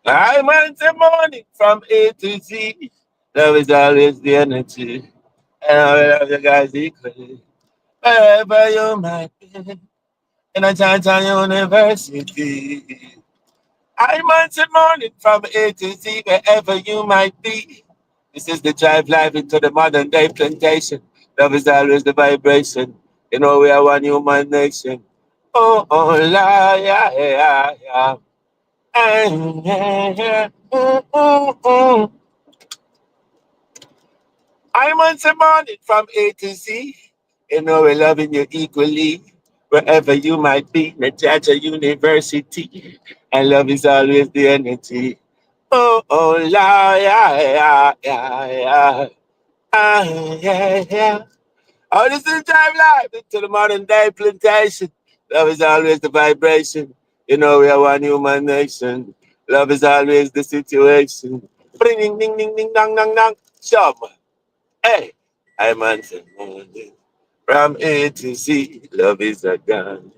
I'm on the morning from A to Z. Love is always the energy. And I love you guys equally. Wherever you might be. In a Chanting University. I'm on the morning from A to Z. Wherever you might be. This is the drive live into the modern day plantation. Love is always the vibration. You know we are one human nation. Oh, oh, la, yeah, yeah, yeah. Yeah. I'm on the morning from A to Z. You know we're loving you equally. Wherever you might be, Najaja University. And love is always the energy. Oh, oh, la, yeah, yeah, yeah, yeah. Yeah, yeah. Oh, this is Drive Live into the modern day plantation. Love is always the vibration. You know we are one human nation. Love is always the situation. Ding ding ding ding ding dong dong dong. Shum. Hey, I'm answering morning. From A to Z, love is a gun.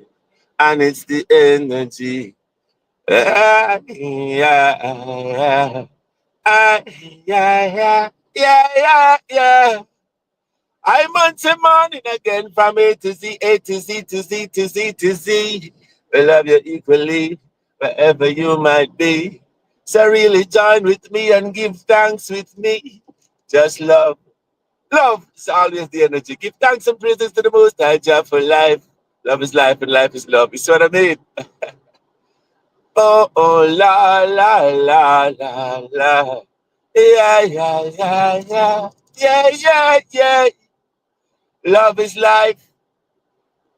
And it's the energy. Yeah, yeah, yeah, yeah, yeah, yeah. I'm on to morning again from A to Z, A to Z to Z to Z to Z. We love you equally, wherever you might be. So really join with me and give thanks with me. Just love. Love is always the energy. Give thanks and praises to the Most High Jah for life. Love is life and life is love. You see what I mean? Oh, oh, la, la, la, la, la. Yeah, yeah, yeah, yeah. Yeah, yeah, yeah. Love is life.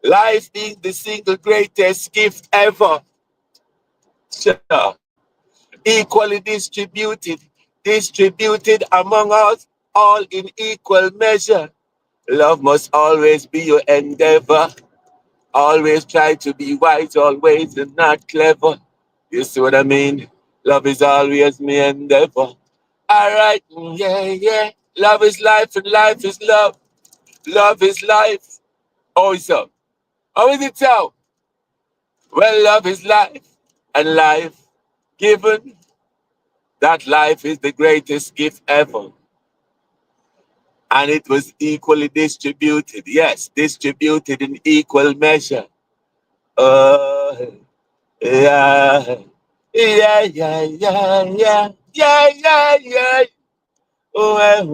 Life is the single greatest gift ever. Sure. Equally distributed among us, all in equal measure. Love must always be your endeavor. Always try to be wise, always and not clever. You see what I mean? Love is always me endeavor. All right, yeah, yeah. Love is life and life is love. Love is life. Oh, it's up. How is it so? Well, love is life, and life given, that life is the greatest gift ever. And it was equally distributed. Yes, distributed in equal measure. Uh, yeah, yeah, yeah, yeah, yeah, yeah, yeah, yeah. Well.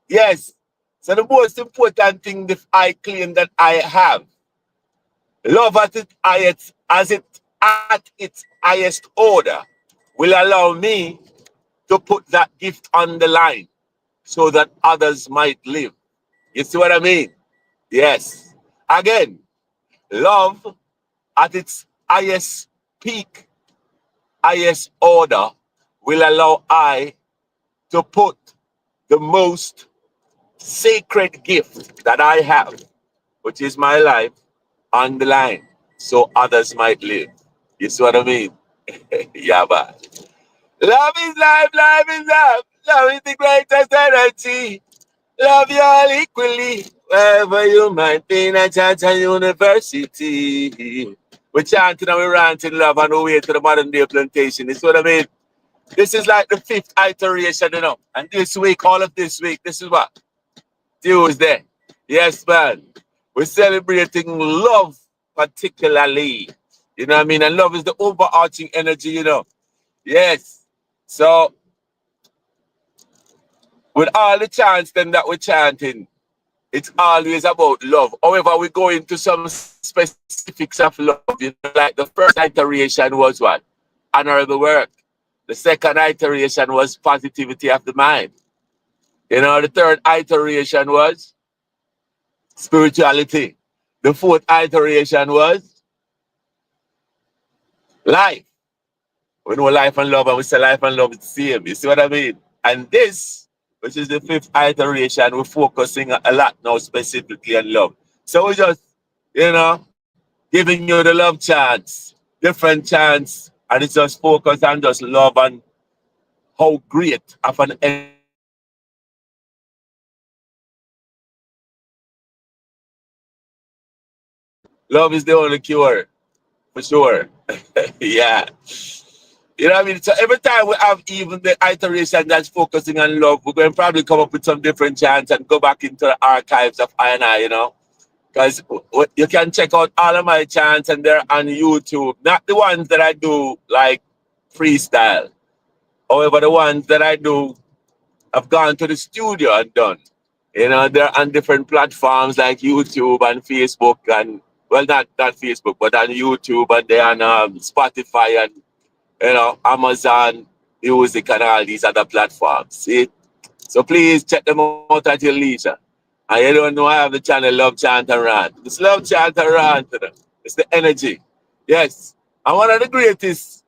Yes. So the most important thing that I claim that I have, love at its highest, at its highest order, will allow me to put that gift on the line so that others might live. You see what I mean? Yes. Again, love at its highest peak, highest order, will allow I to put the most sacred gift that I have, which is my life, on the line so others might live. You see what I mean? Yeah, but love is life, life is love. Love is the greatest energy. Love you all equally, wherever you might be in a Chanting University. We're chanting and we're ranting love on the way to the modern day plantation. You see what I mean? This is like the fifth iteration, you know. And this week, all of this week, this is what? Tuesday. Yes, man. We're celebrating love, particularly. You know what I mean? And love is the overarching energy, you know. Yes. So, with all the chants then that we're chanting, it's always about love. However, we go into some specifics of love. You know, like the first iteration was what? Honorable work. The second iteration was positivity of the mind. You know, the third iteration was spirituality. The fourth iteration was life. We know life and love, and we say life and love is the same. You see what I mean? And this, which is the fifth iteration, we're focusing a lot now specifically on love. So we just, you know, giving you the love chance, different chance, and it's just focus on just love and how great of an energy love is. You know what I mean? Love is the only cure. For sure. Yeah. You know what I mean? So every time we have even the iteration that's focusing on love, we're going to probably come up with some different chants and go back into the archives of I and I, you know? Because you can check out all of my chants and they're on YouTube. Not the ones that I do like freestyle. However, the ones that I do, I've gone to the studio and done. You know, they're on different platforms like YouTube and Facebook and, well, not Facebook, but on YouTube and they're on Spotify and, you know, Amazon Music and all these other platforms. See? So please check them out at your leisure. And you don't know I have the channel Love Chant and Rant. It's Love Chant and Rant. You know. It's the energy. Yes. And one of the greatest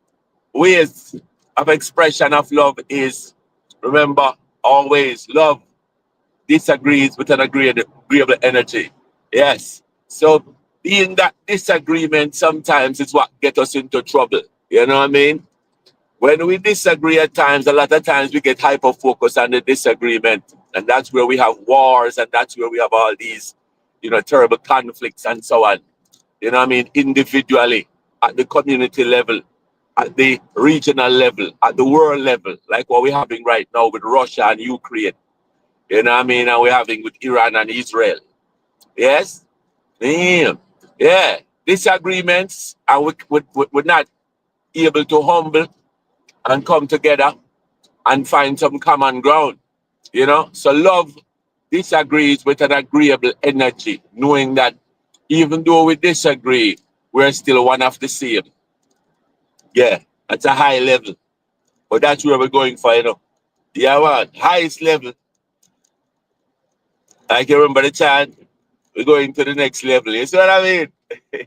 ways of expression of love is, remember, always love disagrees with an agreeable energy. Yes. So being that disagreement sometimes is what gets us into trouble. You know what I mean? When we disagree at times, a lot of times we get hyper focused on the disagreement. And that's where we have wars and that's where we have all these, you know, terrible conflicts and so on. You know what I mean? Individually, at the community level, at the regional level, at the world level, like what we're having right now with Russia and Ukraine. You know what I mean? And we're having with Iran and Israel. Yes? Damn. Yeah. Disagreements, and we're not able to humble and come together and find some common ground. You know? So love disagrees with an agreeable energy, knowing that even though we disagree, we're still one of the same. Yeah. At a high level. But that's where we're going for, you know. Yeah, man. Highest level. I can remember the chant. We're going to the next level. You see what I mean?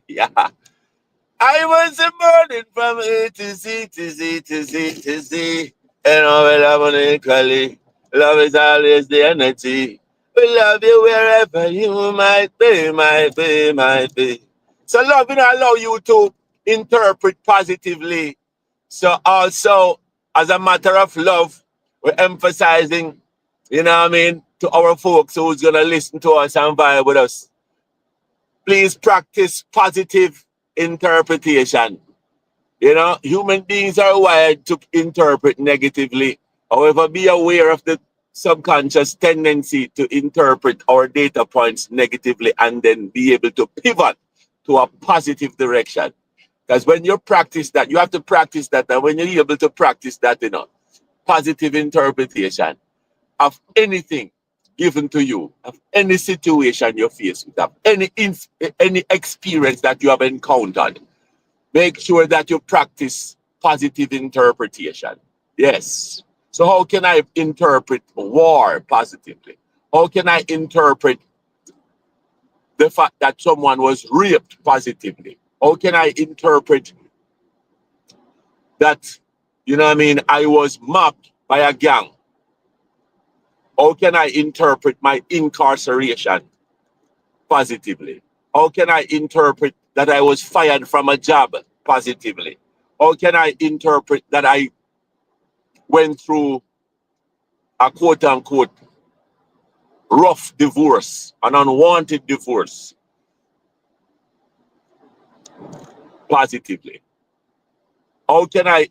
Yeah. I was a burning from A to Z to Z to Z to Z. And all we love unequally. Love is always the energy. We love you wherever you might be, might be, might be. So love will allow you to interpret positively. So also, as a matter of love, we're emphasizing, you know what I mean, to our folks who's going to listen to us and vibe with us. Please practice positive interpretation. You know, human beings are wired to interpret negatively. However, be aware of the subconscious tendency to interpret our data points negatively and then be able to pivot to a positive direction. Because when you practice that, you have to practice that. And when you're able to practice that, you know, positive interpretation of anything given to you, of any situation you're faced with, of any experience that you have encountered, make sure that you practice positive interpretation. Yes. So how can I interpret war positively? How can I interpret the fact that someone was raped positively? How can I interpret that, you know what I mean, I was mobbed by a gang? How can I interpret my incarceration positively? How can I interpret that I was fired from a job positively? How can I interpret that I went through a quote unquote rough divorce, an unwanted divorce positively? How can I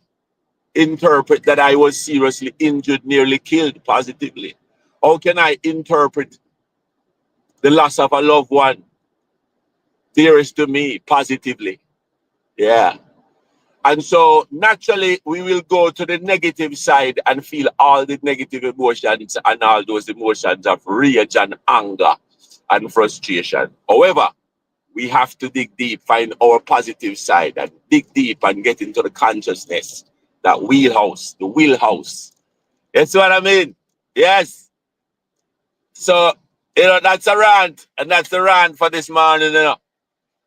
interpret that I was seriously injured, nearly killed positively? How can I interpret the loss of a loved one dearest to me positively? Yeah. And so naturally, we will go to the negative side and feel all the negative emotions and all those emotions of rage and anger and frustration. However, we have to dig deep, find our positive side and dig deep and get into the consciousness, that wheelhouse, the wheelhouse. That's what I mean. Yes. So, you know, that's a rant. And that's the rant for this morning, you know.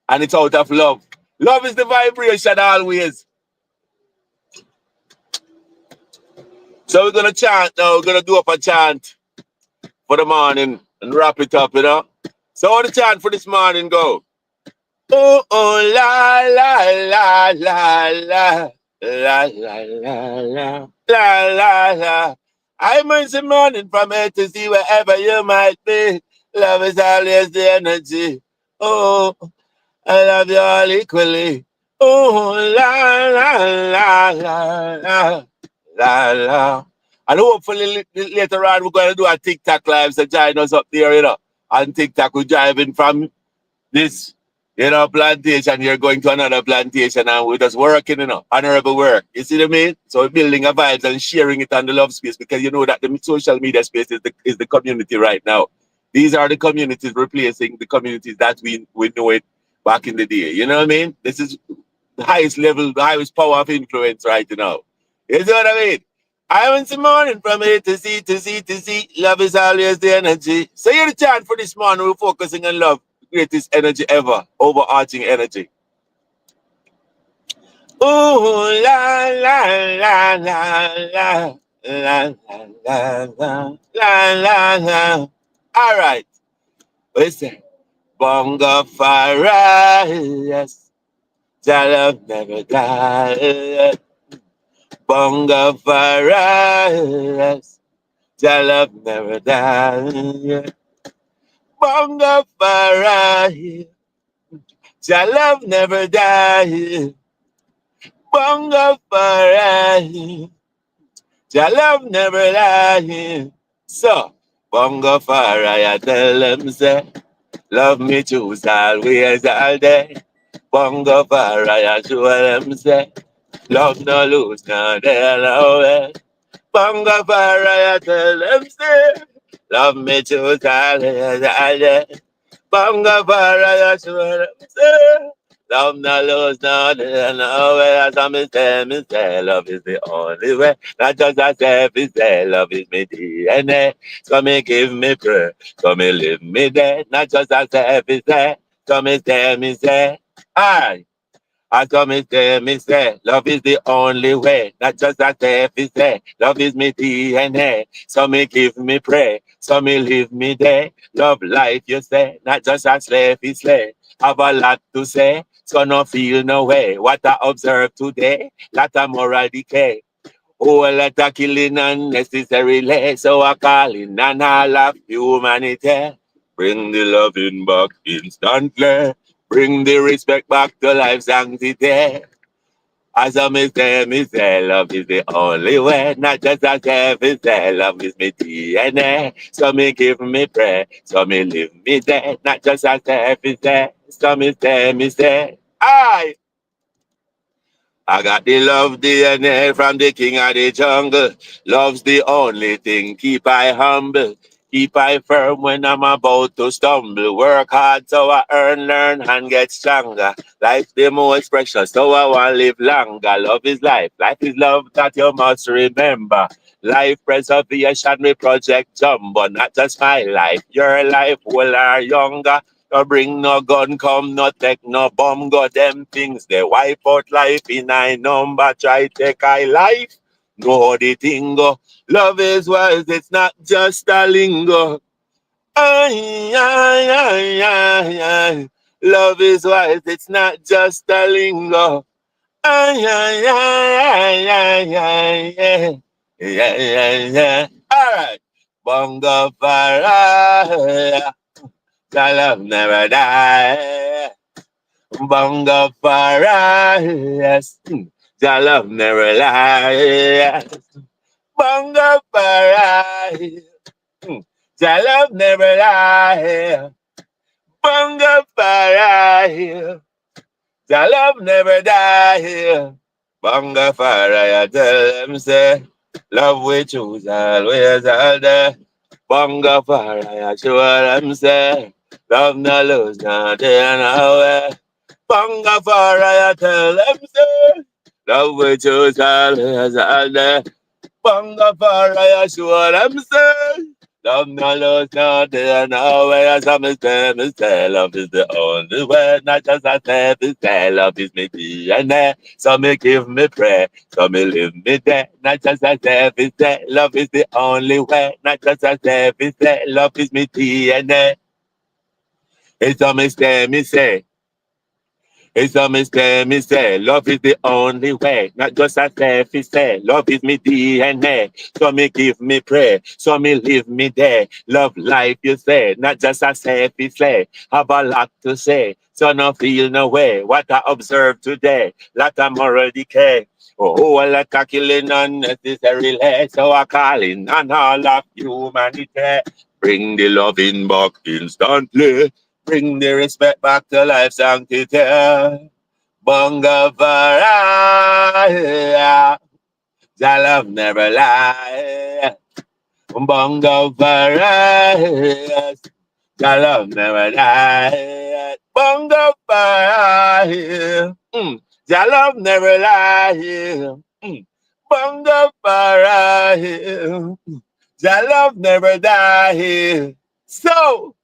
And it's out of love. Love is the vibration always. So we're gonna chant now. We're gonna do up a chant for the morning and wrap it up, you know. So how the chant for this morning go? Oh oh la la la la la la la la la la la. I'm the morning from A to Z wherever you might be. Love is always the energy. Oh, I love you all equally. Oh, la, la, la, la, la, la. And hopefully later on we're going to do a TikTok live, so join us up there, On TikTok, we're driving from this, plantation, you're going to another plantation and we're just working, honorable work. You see what I mean? So we're building a vibes and sharing it on the love space because you know that the social media space is the community right now. These are the communities replacing the communities that we know it back in the day. You know what I mean? This is the highest level, the highest power of influence right now. You see what I mean? I went this morning from A to Z to Z to Z. Love is always the energy. So you're the chant for this morning. We're focusing on love, greatest energy ever, overarching energy. Ooh, la, la, la, la, la, la, la, la, la, la, la. All right. Listen. Bongo fire, yes. Your love never dies. Bongo fire, yes. Your love never dies. Bongo fire, your love never dies. Bongo fire, your love never dies. So, bongo fire, I tell them say, love me choose always all day. Bongo fire, I show them say, love no lose, no day, no way. Bongo fire, I tell them say, love me choose always all day. Bongo fire, I show them say, love no lose, no day, no way. As I me say, love is the only way. Not just I say, love is me DNA. So me give me prayer, so me live me there. Not just I say, so me say, aye. I saw me say, love is the only way. Not just a say, love is me DNA. So me give me pray, so me live me day. Love life, you say, not just a slave, it's slave. Have a lot to say, so no feel no way. What I observe today, lot of moral decay. Oh, a lot of killing unnecessarily. So I call in and all of humanity. Bring the loving back instantly. Bring the respect back to life's sanctity. As I me say, love is the only way. Not just a self, say, love is me DNA. So me give me prayer, so me live me there. Not just a self, say, so me say, aye. I got the love DNA from the king of the jungle. Love's the only thing keep I humble. Keep I firm when I'm about to stumble. Work hard so I earn, learn, and get stronger. Life's the most precious, so I want to live longer. Love is life. Life is love that you must remember. Life preservation, we project jumbo. Not just my life, your life will are younger. No bring no gun, come no take no bomb, go them things. They wipe out life in I number, try take I life. No the thing go. Love is wise, it's not just a lingo. Ay, ay, ay, ay, ay. Love is wise, it's not just a lingo. Ay, ay, ay, ay, ay, ay, ay. Yeah, yeah, yeah. All right. Bongo para. Your love never die. Bongo para, yes. Your love never lies. Bongo para, your love never lies. Bongo para, your love never die. Bongo para, I tell them say, love we choose always all day. Bongo para, I show them say, love no lose, no day, no way. Bongo para, I tell them say, love we choose always all day. Bongo para, I show them say, love no lose, no day, no way. As I say, love is the only way. Not just I say, love is me DNA. So me give me prayer, so me live me there. Not just I say, love is the only way. Not just I say, love is me DNA. It's a me say, It's a mistake, me say. Love is the only way. Not just a selfish say. Love is me DNA. So me give me pray. So me live me there. Love life, you say. Not just a selfish say. Have a lot to say. So no feel no way. What I observe today. Lot of moral decay. Oh, a lot of killing unnecessarily. So I calling on all of humanity. Bring the love in back instantly. Bring the respect back to life sanctity. Bunga Varaya. Thy love never lie. Bunga Varaya. Thy love never die. Bunga Varaya. Thy love never lie. Bunga Varaya. Thy love never die. So,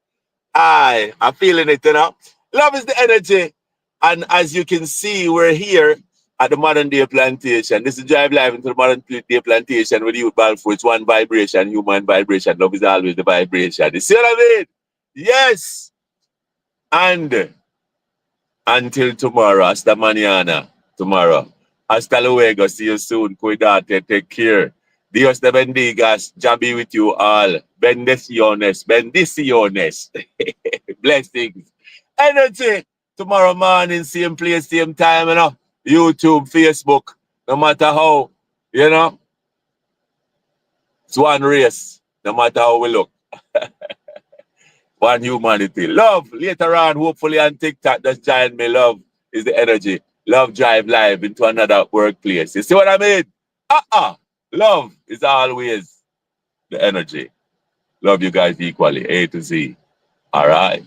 I'm feeling it, you know. Love is the energy. And as you can see, we're here at the modern day plantation. This is Drive Live into the modern day plantation with you, Balfour. It's one vibration, human vibration. Love is always the vibration. You see what I mean? Yes. And until tomorrow, hasta mañana, tomorrow. Hasta luego. See you soon. Cuídate. Take care. Dios te bendigas. Jah be with you all. Bendiciones. Bendiciones. Blessings. Energy. Tomorrow morning, same place, same time, you know. YouTube, Facebook. No matter how, you know, it's one race. No matter how we look. One humanity. Love. Later on, hopefully on TikTok, just join me. Love is the energy. Love drive live into another workplace. You see what I mean? Love is always the energy. Love you guys equally. A to Z. All right.